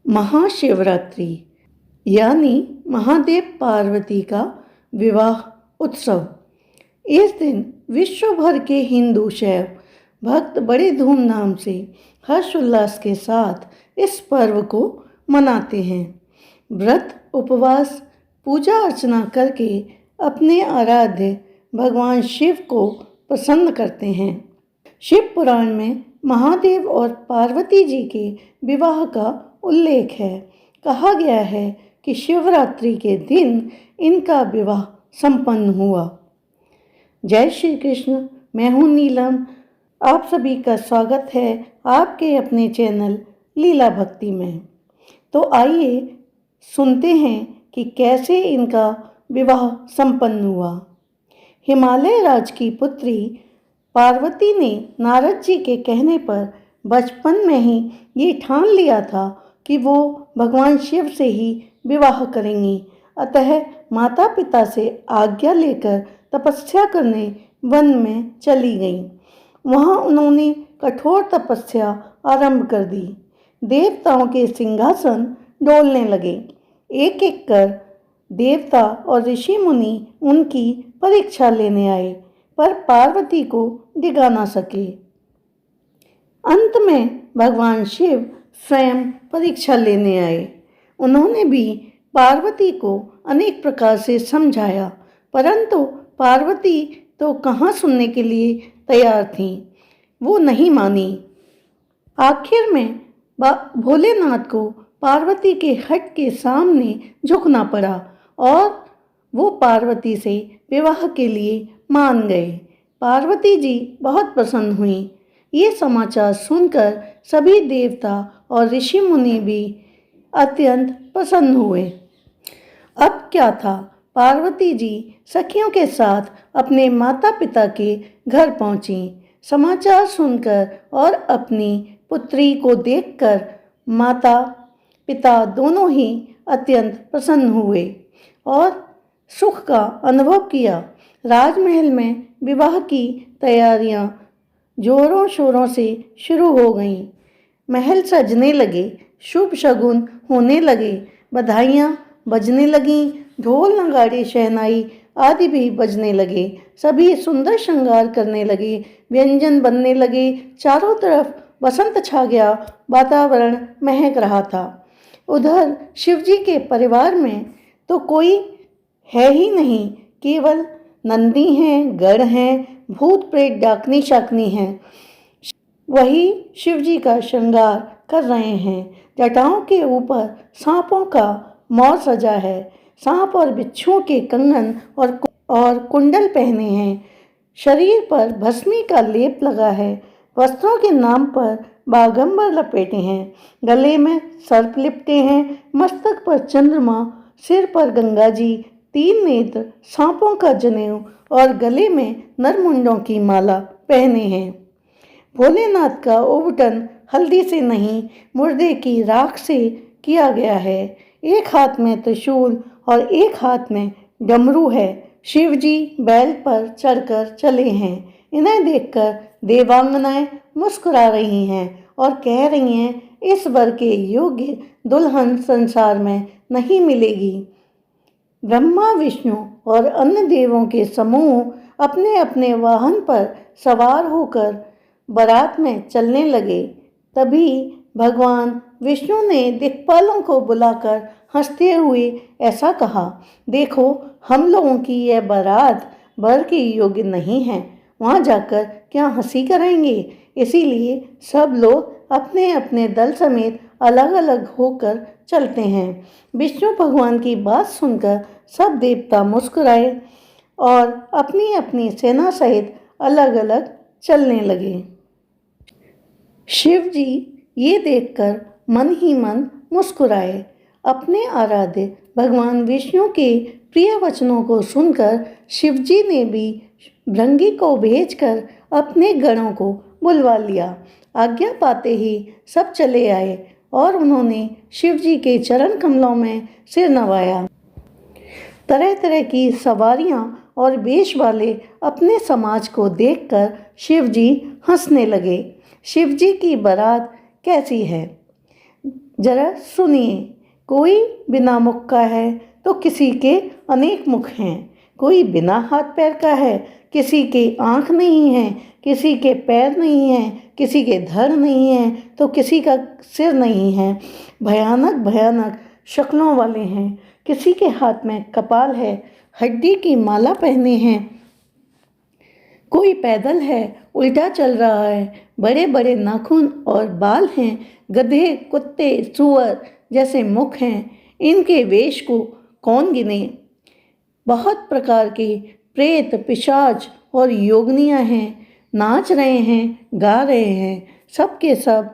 महाशिवरात्रि यानी महादेव पार्वती का विवाह उत्सव। इस दिन विश्व भर के हिंदू शैव भक्त बड़े धूमधाम से हर्षोल्लास के साथ इस पर्व को मनाते हैं। व्रत उपवास पूजा अर्चना करके अपने आराध्य भगवान शिव को प्रसन्न करते हैं। शिव पुराण में महादेव और पार्वती जी के विवाह का उल्लेख है। कहा गया है कि शिवरात्रि के दिन इनका विवाह संपन्न हुआ। जय श्री कृष्ण, मैं हूँ नीलम। आप सभी का स्वागत है आपके अपने चैनल लीला भक्ति में। तो आइए सुनते हैं कि कैसे इनका विवाह संपन्न हुआ। हिमालय राज की पुत्री पार्वती ने नारद जी के कहने पर बचपन में ही ये ठान लिया था कि वो भगवान शिव से ही विवाह करेंगी। अतः माता पिता से आज्ञा लेकर तपस्या करने वन में चली गईं। वहाँ उन्होंने कठोर तपस्या आरंभ कर दी। देवताओं के सिंहासन डोलने लगे। एक एक कर देवता और ऋषि मुनि उनकी परीक्षा लेने आए, पर पार्वती को डिगा ना सके। अंत में भगवान शिव स्वयं परीक्षा लेने आए। उन्होंने भी पार्वती को अनेक प्रकार से समझाया, परंतु पार्वती तो कहाँ सुनने के लिए तैयार थी। वो नहीं मानी। आखिर में भोलेनाथ को पार्वती के हट के सामने झुकना पड़ा और वो पार्वती से विवाह के लिए मान गए। पार्वती जी बहुत प्रसन्न हुई। ये समाचार सुनकर सभी देवता और ऋषि मुनि भी अत्यंत प्रसन्न हुए। अब क्या था, पार्वती जी सखियों के साथ अपने माता पिता के घर पहुंची। समाचार सुनकर और अपनी पुत्री को देखकर माता पिता दोनों ही अत्यंत प्रसन्न हुए और सुख का अनुभव किया। राजमहल में विवाह की तैयारियां जोरों शोरों से शुरू हो गईं। महल सजने लगे, शुभ शगुन होने लगे, बधाइयाँ बजने लगीं, ढोल नगाड़े शहनाई आदि भी बजने लगे। सभी सुंदर श्रृंगार करने लगे, व्यंजन बनने लगे। चारों तरफ बसंत छा गया, वातावरण महक रहा था। उधर शिवजी के परिवार में तो कोई है ही नहीं, केवल नंदी हैं, गढ़ हैं, भूत प्रेत डाकनी शाकनी हैं। वही शिवजी का श्रृंगार कर रहे हैं। जटाओं के ऊपर सांपों का मोर सजा है। सांप और बिच्छुओं के कंगन और कुंडल पहने हैं। शरीर पर भस्मी का लेप लगा है। वस्त्रों के नाम पर बागंबर लपेटे हैं। गले में सर्प लिपटे हैं। मस्तक पर चंद्रमा, सिर पर गंगा जी, 3 नेत्र, सांपों का जनेऊ और गले में नरमुंडों की माला पहने हैं। भोलेनाथ का उबटन हल्दी से नहीं, मुर्दे की राख से किया गया है। एक हाथ में त्रिशूल और एक हाथ में डमरू है। शिवजी बैल पर चढ़कर चले हैं। इन्हें देखकर देवांगनाएं मुस्कुरा रही हैं और कह रही हैं, इस वर के योग्य दुल्हन संसार में नहीं मिलेगी। ब्रह्मा, विष्णु और अन्य देवों के समूह अपने अपने वाहन पर सवार होकर बारात में चलने लगे। तभी भगवान विष्णु ने दिक्पालों को बुलाकर हंसते हुए ऐसा कहा, देखो, हम लोगों की यह बारात वर के योग्य नहीं है। वहाँ जाकर क्या हंसी कराएंगे। इसीलिए सब लोग अपने अपने दल समेत अलग अलग होकर चलते हैं। विष्णु भगवान की बात सुनकर सब देवता मुस्कुराए और अपनी अपनी सेना सहित अलग अलग चलने लगे। शिव जी ये देखकर मन ही मन मुस्कुराए। अपने आराध्य भगवान विष्णु के प्रिय वचनों को सुनकर शिवजी ने भी भृंगी को भेजकर अपने गणों को बुलवा लिया। आज्ञा पाते ही सब चले आए और उन्होंने शिवजी के चरण कमलों में सिर नवाया। तरह तरह की सवारियां और वेश वाले अपने समाज को देखकर शिवजी हंसने लगे। शिवजी की बारात कैसी है? जरा सुनिए, कोई बिना मुख का है तो किसी के अनेक मुख हैं, कोई बिना हाथ पैर का है, किसी के आँख नहीं है, किसी के पैर नहीं है, किसी के धड़ नहीं है तो किसी का सिर नहीं है। भयानक भयानक शक्लों वाले हैं, किसी के हाथ में कपाल है, हड्डी की माला पहने हैं, कोई पैदल है, उल्टा चल रहा है, बड़े बड़े नाखून और बाल हैं, गधे कुत्ते सूअर जैसे मुख हैं, इनके वेश को कौन गिने। बहुत प्रकार के प्रेत पिशाच और योगनियाँ हैं, नाच रहे हैं, गा रहे हैं, सब के सब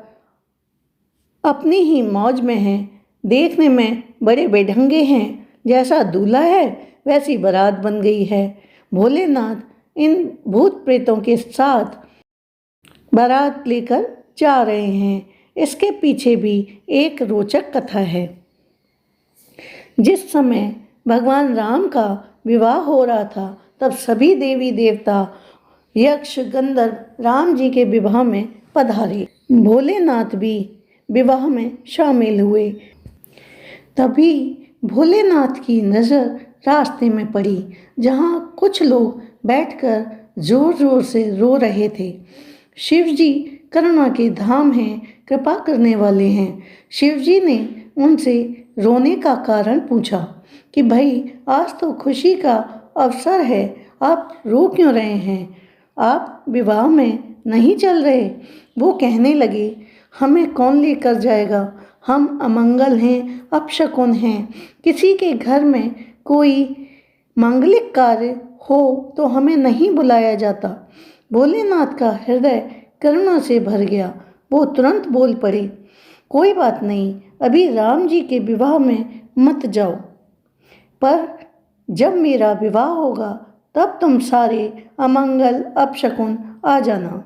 अपनी ही मौज में हैं, देखने में बड़े बेढंगे हैं, जैसा दूल्हा है वैसी बारात बन गई है। भोलेनाथ इन भूत प्रेतों के साथ बारात लेकर जा रहे हैं। इसके पीछे भी एक रोचक कथा है। जिस समय भगवान राम का विवाह हो रहा था तब सभी देवी देवता यक्ष गंधर्व राम जी के विवाह में पधारे। भोलेनाथ भी विवाह में शामिल हुए। तभी भोलेनाथ की नज़र रास्ते में पड़ी, जहाँ कुछ लोग बैठकर जोर जोर से रो रहे थे। शिव जी करुणा के धाम हैं, कृपा करने वाले हैं। शिव जी ने उनसे रोने का कारण पूछा कि भाई आज तो खुशी का अवसर है, आप रो क्यों रहे हैं, आप विवाह में नहीं चल रहे। वो कहने लगे, हमें कौन लेकर जाएगा, हम अमंगल हैं, अपशकुन हैं, किसी के घर में कोई मांगलिक कार्य हो तो हमें नहीं बुलाया जाता। भोलेनाथ का हृदय करुणा से भर गया। वो तुरंत बोल पड़े, कोई बात नहीं, अभी राम जी के विवाह में मत जाओ, पर जब मेरा विवाह होगा तब तुम सारे अमंगल अपशकुन आ जाना,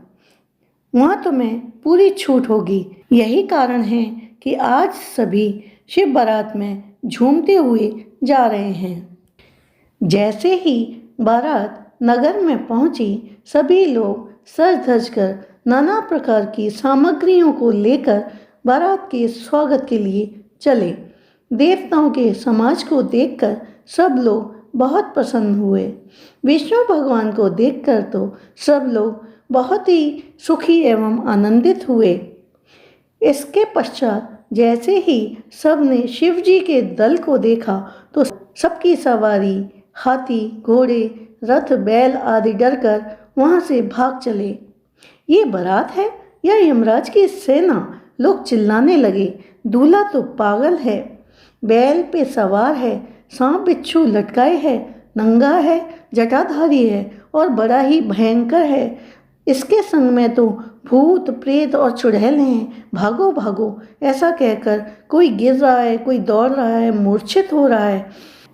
वहाँ तुम्हें पूरी छूट होगी। यही कारण है कि आज सभी शिव बारात में झूमते हुए जा रहे हैं। जैसे ही बारात नगर में पहुंची, सभी लोग सज धज कर नाना प्रकार की सामग्रियों को लेकर बारात के स्वागत के लिए चले। देवताओं के समाज को देखकर सब लोग बहुत प्रसन्न हुए। विष्णु भगवान को देखकर तो सब लोग बहुत ही सुखी एवं आनंदित हुए। इसके पश्चात जैसे ही सबने शिव जी के दल को देखा तो सबकी सवारी हाथी घोड़े रथ बैल आदि डरकर वहाँ से भाग चले। ये बारात है या यमराज की सेना, लोग चिल्लाने लगे। दूल्हा तो पागल है, बैल पे सवार है, सांप बिच्छू लटकाए है, नंगा है, जटाधारी है और बड़ा ही भयंकर है। इसके संग में तो भूत प्रेत और चुड़ैल हैं, भागो भागो। ऐसा कहकर कोई गिर रहा है, कोई दौड़ रहा है, मूर्छित हो रहा है।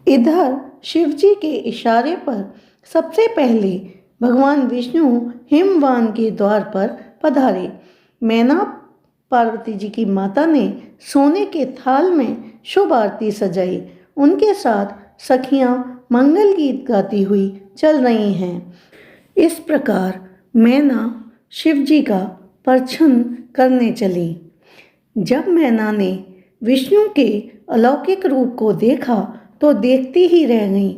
इधर शिव जी के इशारे पर सबसे पहले भगवान विष्णु हिमवान के द्वार पर पधारे। मैना पार्वती जी की माता ने सोने के थाल में शुभ आरती सजाई। उनके साथ सखियां मंगल गीत गाती हुई चल रही हैं। इस प्रकार मैना शिव जी का परछन करने चली। जब मैना ने विष्णु के अलौकिक रूप को देखा तो देखती ही रह गई।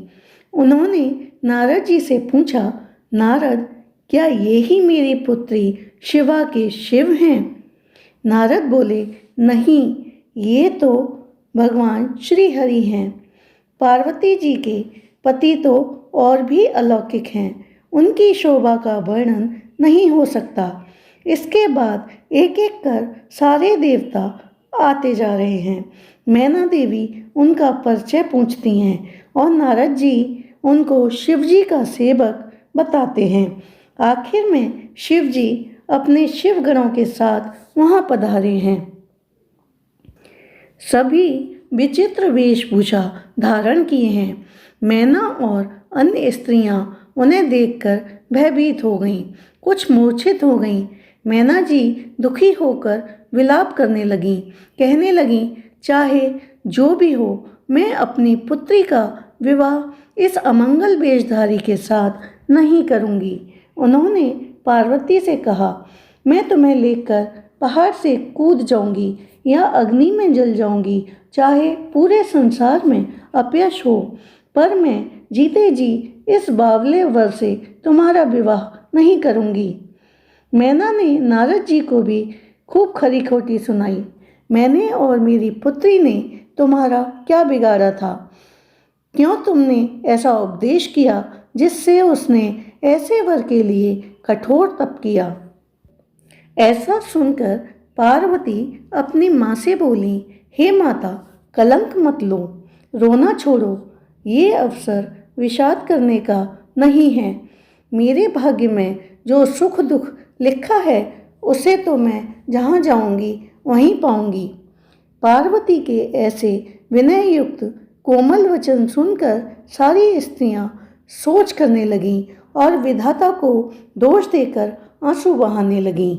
उन्होंने नारद जी से पूछा, नारद, क्या ये ही मेरी पुत्री शिवा के शिव हैं? नारद बोले, नहीं, ये तो भगवान श्री हरि हैं। पार्वती जी के पति तो और भी अलौकिक हैं, उनकी शोभा का वर्णन नहीं हो सकता। इसके बाद एक एक कर सारे देवता आते जा रहे हैं। मैना देवी उनका परिचय पूछती हैं और नारद जी उनको शिव जी का सेवक बताते हैं। आखिर में शिव जी अपने शिवगणों के साथ वहाँ पधारे हैं। सभी विचित्र वेशभूषा धारण किए हैं। मैना और अन्य स्त्रियां उन्हें देखकर भयभीत हो गईं, कुछ मूर्छित हो गईं। मैना जी दुखी होकर विलाप करने लगीं, कहने लगीं, चाहे जो भी हो, मैं अपनी पुत्री का विवाह इस अमंगल वेशधारी के साथ नहीं करूंगी। उन्होंने पार्वती से कहा, मैं तुम्हें लेकर पहाड़ से कूद जाऊंगी, या अग्नि में जल जाऊंगी, चाहे पूरे संसार में अपयश हो, पर मैं जीते जी इस बावले वर से तुम्हारा विवाह नहीं करूंगी। मैना ने नारद जी को भी खूब खरी खोटी सुनाई। मैंने और मेरी पुत्री ने तुम्हारा क्या बिगाड़ा था? क्यों तुमने ऐसा उपदेश किया जिससे उसने ऐसे वर के लिए कठोर तप किया? ऐसा सुनकर पार्वती अपनी माँ से बोली, हे माता, कलंक मत लो, रोना छोड़ो। ये अवसर विषाद करने का नहीं है। मेरे भाग्य में जो सुख दुख लिखा है उसे तो मैं जहाँ जाऊंगी वहीं पाऊंगी। पार्वती के ऐसे विनय युक्त कोमल वचन सुनकर सारी स्त्रियां सोच करने लगीं और विधाता को दोष देकर आंसू बहाने लगीं।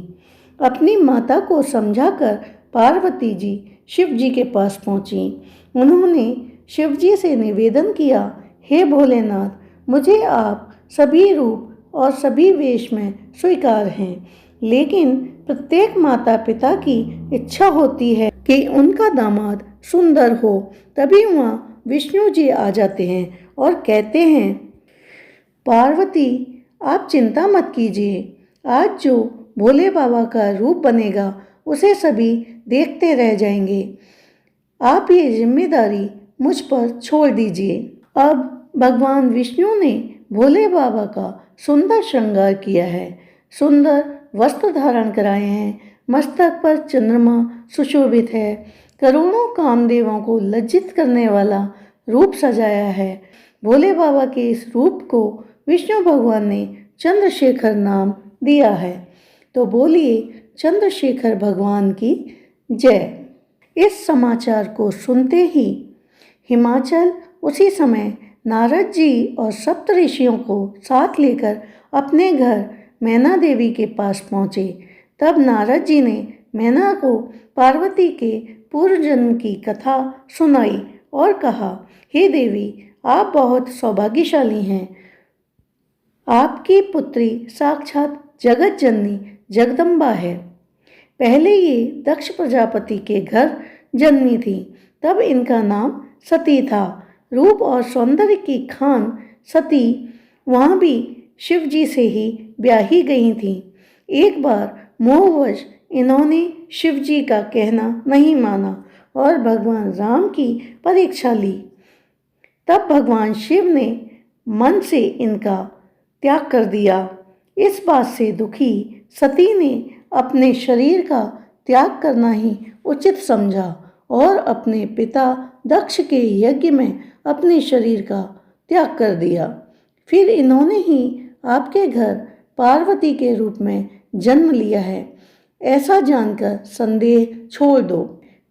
अपनी माता को समझाकर पार्वती जी शिव जी के पास पहुंची। उन्होंने शिव जी से निवेदन किया, हे भोलेनाथ, मुझे आप सभी रूप और सभी वेश में स्वीकार हैं, लेकिन प्रत्येक माता पिता की इच्छा होती है कि उनका दामाद सुंदर हो। तभी वहाँ विष्णु जी आ जाते हैं और कहते हैं, पार्वती आप चिंता मत कीजिए, आज जो भोले बाबा का रूप बनेगा उसे सभी देखते रह जाएंगे। आप ये जिम्मेदारी मुझ पर छोड़ दीजिए। अब भगवान विष्णु ने भोले बाबा का सुंदर श्रृंगार किया है, सुंदर वस्त्र धारण कराए हैं, मस्तक पर चंद्रमा सुशोभित है, करोड़ों कामदेवों को लज्जित करने वाला रूप सजाया है। भोले बाबा के इस रूप को विष्णु भगवान ने चंद्रशेखर नाम दिया है। तो बोलिए चंद्रशेखर भगवान की जय। इस समाचार को सुनते ही हिमाचल उसी समय नारद जी और सप्त ऋषियों को साथ लेकर अपने घर मैना देवी के पास पहुँचे। तब नारद जी ने मैना को पार्वती के पूर्व जन्म की कथा सुनाई और कहा, हे देवी, आप बहुत सौभाग्यशाली हैं। आपकी पुत्री साक्षात जगत जननी जगदम्बा है। पहले ये दक्ष प्रजापति के घर जन्मी थी, तब इनका नाम सती था। रूप और सौंदर्य की खान सती वहाँ भी शिव जी से ही ब्याही गई थी। एक बार मोहवश इन्होंने शिव जी का कहना नहीं माना और भगवान राम की परीक्षा ली। तब भगवान शिव ने मन से इनका त्याग कर दिया। इस बात से दुखी सती ने अपने शरीर का त्याग करना ही उचित समझा और अपने पिता दक्ष के यज्ञ में अपने शरीर का त्याग कर दिया। फिर इन्होंने ही आपके घर पार्वती के रूप में जन्म लिया है। ऐसा जानकर संदेह छोड़ दो।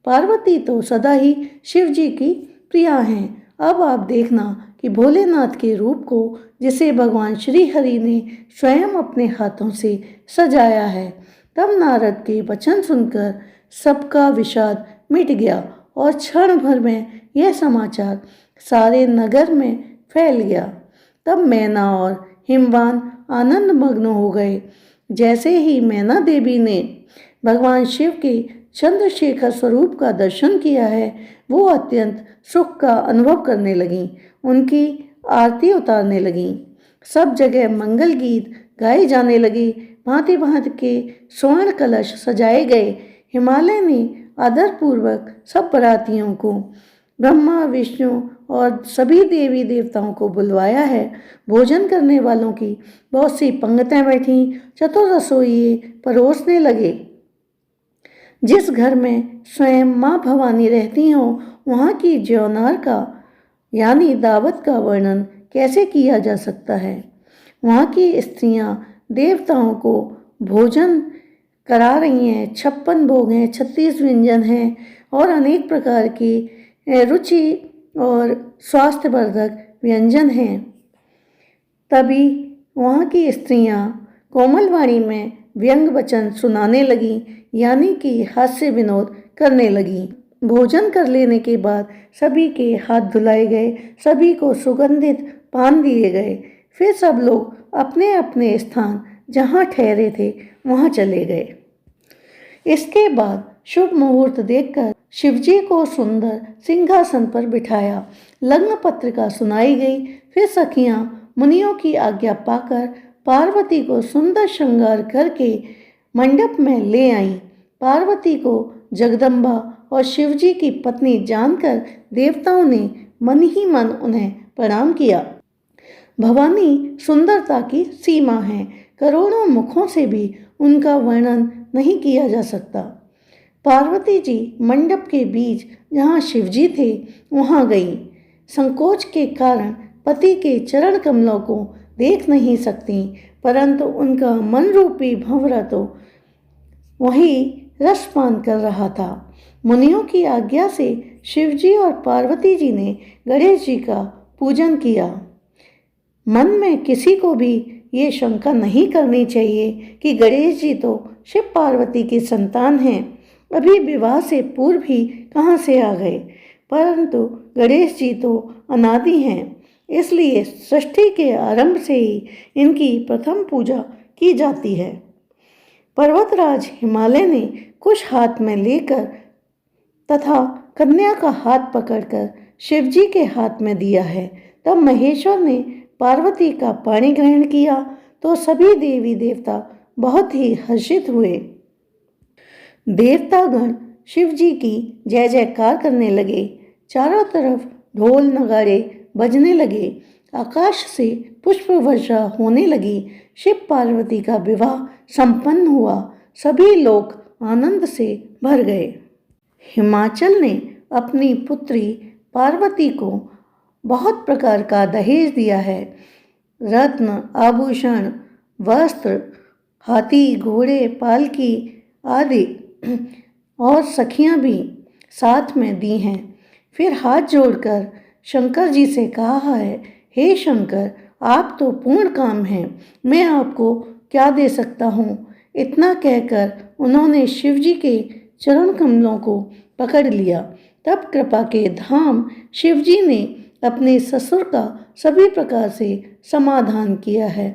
पार्वती तो सदा ही शिव जी की प्रिया हैं। अब आप देखना कि भोलेनाथ के रूप को जिसे भगवान श्री हरि ने स्वयं अपने हाथों से सजाया है। तब नारद के वचन सुनकर सबका विषाद मिट गया और क्षण भर में यह समाचार सारे नगर में फैल गया। तब मैना और हिमवान आनंद मग्न हो गए। जैसे ही मैना देवी ने भगवान शिव के चंद्रशेखर स्वरूप का दर्शन किया है, वो अत्यंत सुख का अनुभव करने लगीं। उनकी आरती उतारने लगीं। सब जगह मंगल गीत गाए जाने लगे। भांति भांति के स्वर्ण कलश सजाए गए। हिमालय ने आदरपूर्वक सब बरातियों को, ब्रह्मा विष्णु और सभी देवी देवताओं को बुलवाया है। भोजन करने वालों की बहुत सी पंक्तियाँ बैठीं। चतुर रसोइये परोसने लगे। जिस घर में स्वयं माँ भवानी रहती हों, वहाँ की ज्योनार का यानी दावत का वर्णन कैसे किया जा सकता है। वहाँ की स्त्रियाँ देवताओं को भोजन करा रही हैं। 56 भोग हैं, 36 व्यंजन हैं और अनेक प्रकार की रुचि और स्वास्थ्यवर्धक व्यंजन हैं। तभी वहाँ की स्त्रियाँ कोमल वाणी में व्यंग वचन सुनाने लगीं, यानी कि हास्य विनोद करने लगीं। भोजन कर लेने के बाद सभी के हाथ धुलाए गए, सभी को सुगंधित पान दिए गए। फिर सब लोग अपने अपने स्थान जहाँ ठहरे थे वहाँ चले गए। इसके बाद शुभ मुहूर्त देखकर शिवजी को सुंदर सिंहासन पर बिठाया। लग्न पत्रिका सुनाई गई। फिर सखियां मुनियों की आज्ञा पाकर पार्वती को सुंदर श्रृंगार करके मंडप में ले आईं। पार्वती को जगदम्बा और शिवजी की पत्नी जानकर देवताओं ने मन ही मन उन्हें प्रणाम किया। भवानी सुंदरता की सीमा है, करोड़ों मुखों से भी उनका वर्णन नहीं किया जा सकता। पार्वती जी मंडप के बीच जहाँ शिवजी थे वहाँ गई। संकोच के कारण पति के चरण कमलों को देख नहीं सकती, परंतु उनका मन रूपी भंवरा तो वही रसपान कर रहा था। मुनियों की आज्ञा से शिवजी और पार्वती जी ने गणेश जी का पूजन किया। मन में किसी को भी ये शंका नहीं करनी चाहिए कि गणेश जी तो शिव पार्वती की संतान हैं, अभी विवाह से पूर्व ही कहाँ से आ गए। परंतु गणेश जी तो अनादि हैं, इसलिए सृष्टि के आरंभ से ही इनकी प्रथम पूजा की जाती है। पर्वतराज हिमालय ने कुश हाथ में लेकर तथा कन्या का हाथ पकड़कर शिवजी के हाथ में दिया है। तब महेश्वर ने पार्वती का पाणी ग्रहण किया तो सभी देवी देवता बहुत ही हर्षित हुए। देवतागण शिवजी की जय जयकार करने लगे। चारों तरफ ढोल नगाड़े बजने लगे। आकाश से पुष्प वर्षा होने लगी। शिव पार्वती का विवाह संपन्न हुआ। सभी लोग आनंद से भर गए। हिमाचल ने अपनी पुत्री पार्वती को बहुत प्रकार का दहेज दिया है। रत्न, आभूषण, वस्त्र, हाथी, घोड़े, पालकी आदि और सखियां भी साथ में दी हैं। फिर हाथ जोड़कर शंकर जी से कहा है, हे शंकर, आप तो पूर्ण काम हैं, मैं आपको क्या दे सकता हूँ। इतना कहकर उन्होंने शिवजी के चरण कमलों को पकड़ लिया। तब कृपा के धाम शिवजी ने अपने ससुर का सभी प्रकार से समाधान किया है।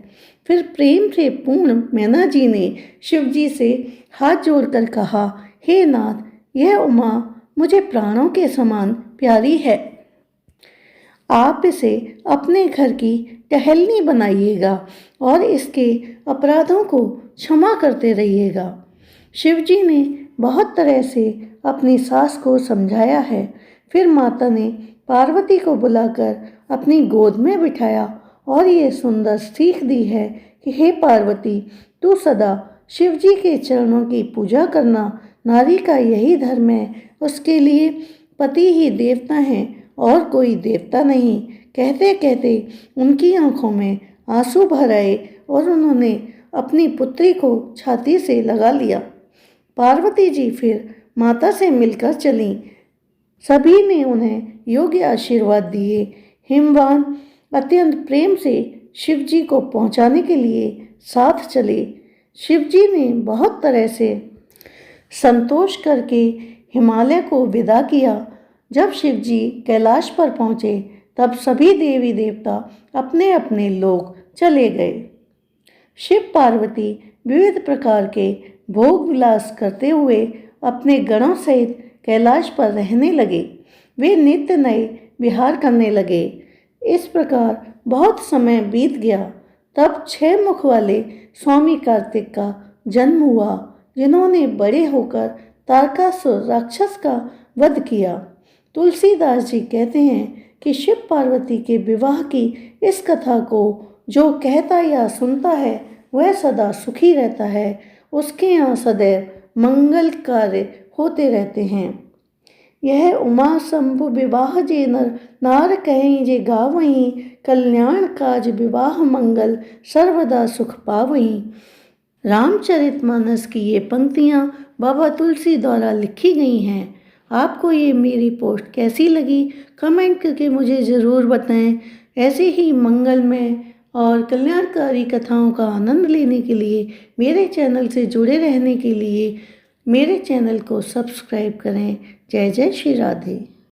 फिर प्रेम से पूर्ण मैना जी ने शिवजी से हाथ जोड़कर कहा, हे नाथ, यह उमा मुझे प्राणों के समान प्यारी है, आप इसे अपने घर की टहलनी बनाइएगा और इसके अपराधों को क्षमा करते रहिएगा। शिवजी ने बहुत तरह से अपनी सास को समझाया है। फिर माता ने पार्वती को बुलाकर अपनी गोद में बिठाया और ये सुंदर सीख दी है कि हे पार्वती, तू सदा शिवजी के चरणों की पूजा करना। नारी का यही धर्म है, उसके लिए पति ही देवता हैं और कोई देवता नहीं। कहते कहते उनकी आंखों में आंसू भर आए और उन्होंने अपनी पुत्री को छाती से लगा लिया। पार्वती जी फिर माता से मिलकर चलीं। सभी ने उन्हें योग्य आशीर्वाद दिए। हिमवान अत्यंत प्रेम से शिवजी को पहुंचाने के लिए साथ चले। शिवजी ने बहुत तरह से संतोष करके हिमालय को विदा किया। जब शिवजी कैलाश पर पहुँचे तब सभी देवी देवता अपने अपने लोक चले गए। शिव पार्वती विविध प्रकार के भोग विलास करते हुए अपने गणों सहित कैलाश पर रहने लगे। वे नित्य नए विहार करने लगे। इस प्रकार बहुत समय बीत गया। तब 6 मुख वाले स्वामी कार्तिक का जन्म हुआ, जिन्होंने बड़े होकर तारकासुर राक्षस का वध किया। तुलसीदास जी कहते हैं कि शिव पार्वती के विवाह की इस कथा को जो कहता या सुनता है वह सदा सुखी रहता है। उसके यहाँ सदैव मंगल कार्य होते रहते हैं। यह उमा शंभु विवाह जे नर नार कहीं जे गावहीं, कल्याण काज विवाह मंगल सर्वदा सुख पावहीं। रामचरितमानस की ये पंक्तियाँ बाबा तुलसी द्वारा लिखी गई हैं। आपको ये मेरी पोस्ट कैसी लगी कमेंट करके मुझे ज़रूर बताएं। ऐसे ही मंगलमय और कल्याणकारी कथाओं का आनंद लेने के लिए, मेरे चैनल से जुड़े रहने के लिए मेरे चैनल को सब्सक्राइब करें। जय जय श्री राधे।